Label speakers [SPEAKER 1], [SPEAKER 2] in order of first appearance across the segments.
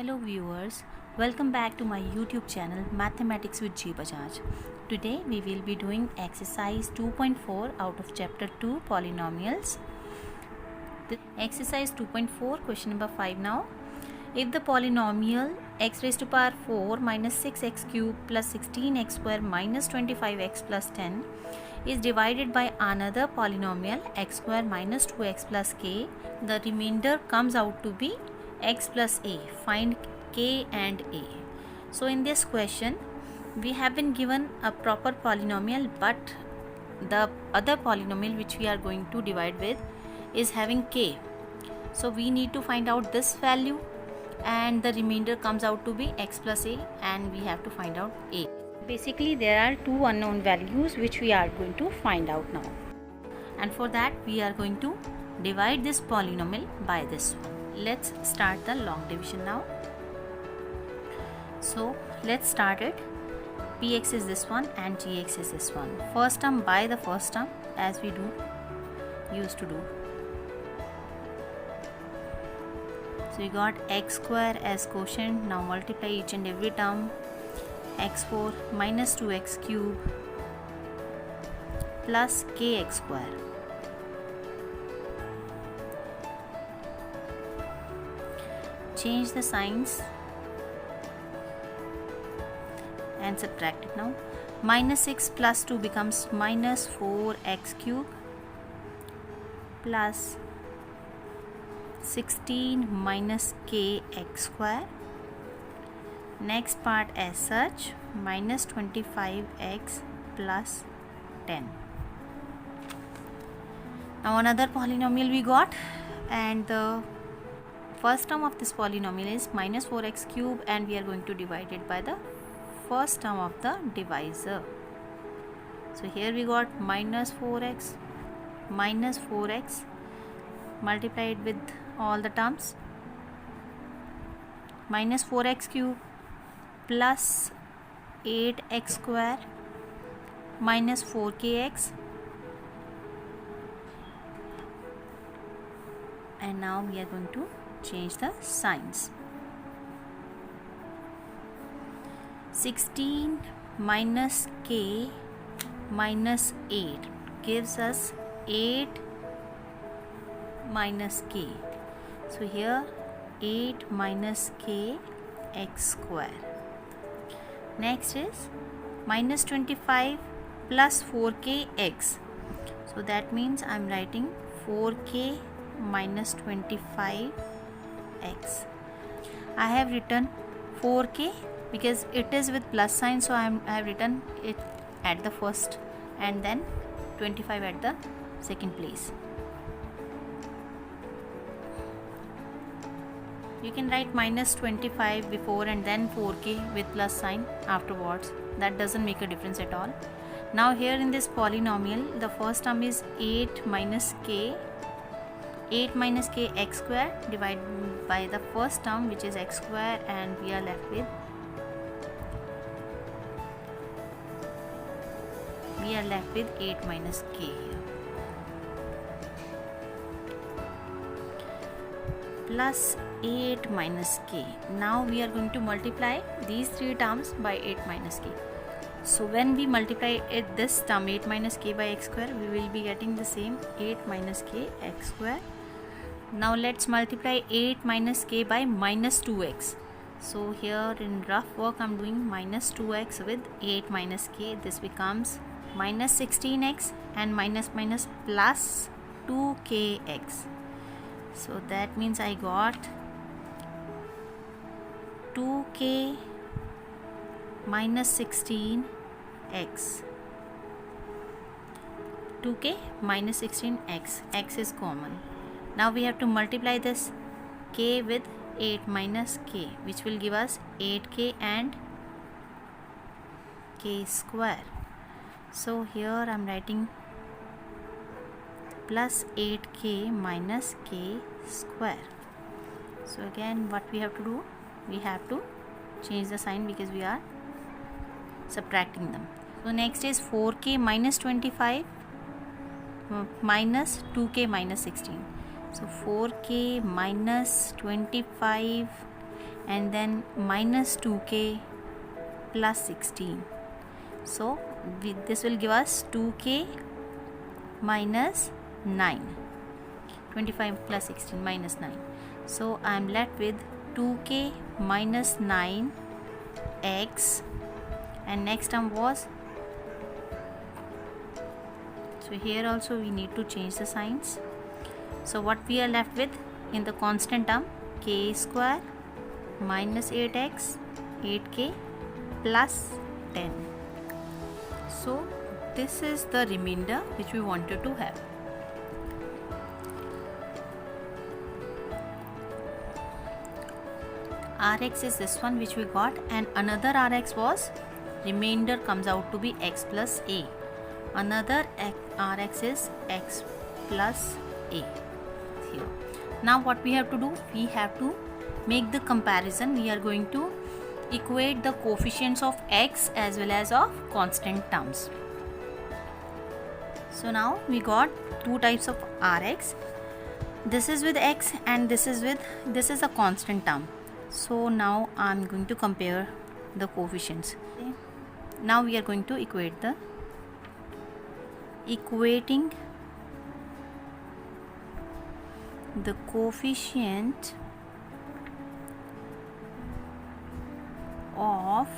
[SPEAKER 1] Hello viewers, welcome back to my YouTube channel Mathematics with G Bajaj. Today we will be doing exercise 2.4 out of chapter 2 polynomials. The exercise 2.4 question number 5 now. If the polynomial x raised to power 4 minus 6x cube plus 16x square minus 25x plus 10 is divided by another polynomial x square minus 2x plus k, the remainder comes out to be x plus a. Find k and a. So in this question we have been given a proper polynomial, but the other polynomial which we are going to divide with is having k. So we need to find out this value and the remainder comes out to be x plus a, and we have to find out a. Basically there are two unknown values which we are going to find out now, and for that we are going to divide this polynomial by this one. Let's start the long division now. So let's start it. Px is this one and gx is this one. First term by the first term, as we used to do. So we got x square as quotient. Now multiply each and every term. x4 minus 2x cube plus kx square. Change the signs and subtract it now. Minus 6 plus 2 becomes minus 4x cube plus 16 minus kx square. Next part as such, minus 25x plus 10. Now another polynomial we got, and the first term of this polynomial is minus 4x cube, and we are going to divide it by the first term of the divisor. So here we got minus 4x multiply it with all the terms. Minus 4x cube plus 8x square minus 4kx, and now we are going to change the signs. 16 minus k minus 8 gives us 8 minus k. So here 8 minus k x square. Next is minus 25 plus 4k x. So that means I am writing 4k minus 25 x. I have written 4k because it is with plus sign, so I have written it at the first and then 25 at the second place. You can write minus 25 before and then 4k with plus sign afterwards. That doesn't make a difference at all. Now here in this polynomial, the first term is 8 minus k x square divided by the first term, which is x square, and we are left with 8 minus k here. Plus 8 minus k. Now we are going to multiply these three terms by 8 minus k. So when we multiply this term 8 minus k by x square, we will be getting the same 8 minus k x square. Now let's multiply 8 minus k by minus 2x. So here in rough work I am doing minus 2x with 8 minus k. This becomes minus 16x and minus plus 2kx. So that means I got 2k minus 16x. 2k minus 16x. X is common. Now we have to multiply this k with 8 minus k, which will give us 8k and k square. So here I am writing plus 8k minus k square. So again what we have to do, we have to change the sign because we are subtracting them. So next is 4k minus 25 minus 2k minus 16. So 4k minus 25 and then minus 2k plus 16. So this will give us 2k minus 9. 25 plus 16 minus 9. So I am left with 2k minus 9 x, and next term was, so here also we need to change the signs. So what we are left with in the constant term, k square minus 8x 8k plus 10. So this is the remainder which we wanted to have. Rx is this one which we got, and another Rx was, remainder comes out to be x plus a. Another Rx is x plus a here. Now what we have to do, we have to make the comparison. We are going to equate the coefficients of x as well as of constant terms. So now we got two types of Rx. This is with x and this is a constant term. So now I am going to compare the coefficients. Okay. Now we are going to equating the coefficient of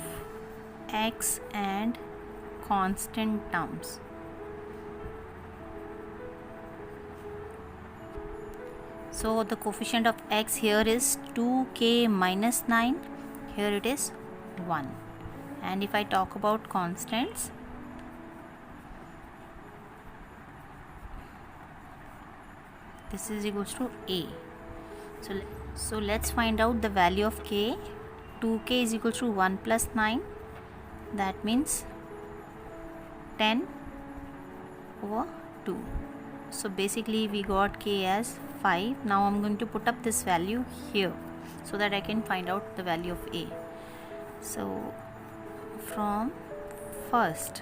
[SPEAKER 1] x and constant terms. So the coefficient of x here is 2k minus 9, here it is 1. And if I talk about constants, this is equals to a. So let's find out the value of k. 2k is equal to 1 plus 9, that means 10 over 2. So basically we got k as 5. Now I'm going to put up this value here so that I can find out the value of a. So from first,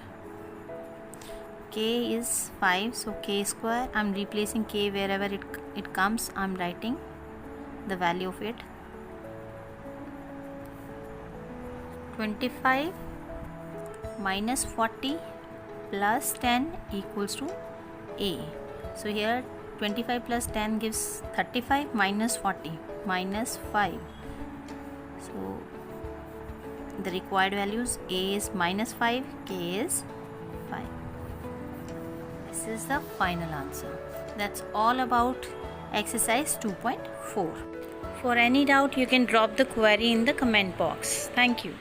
[SPEAKER 1] k is 5, so k square, I'm replacing k wherever it comes, I'm writing the value of it. 25 minus 40 plus 10 equals to a. So here 25 plus 10 gives 35, minus 40 minus 5. So the required values, a is minus 5, k is 5. This is the final answer. That's all about exercise 2.4. For any doubt, you can drop the query in the comment box. Thank you.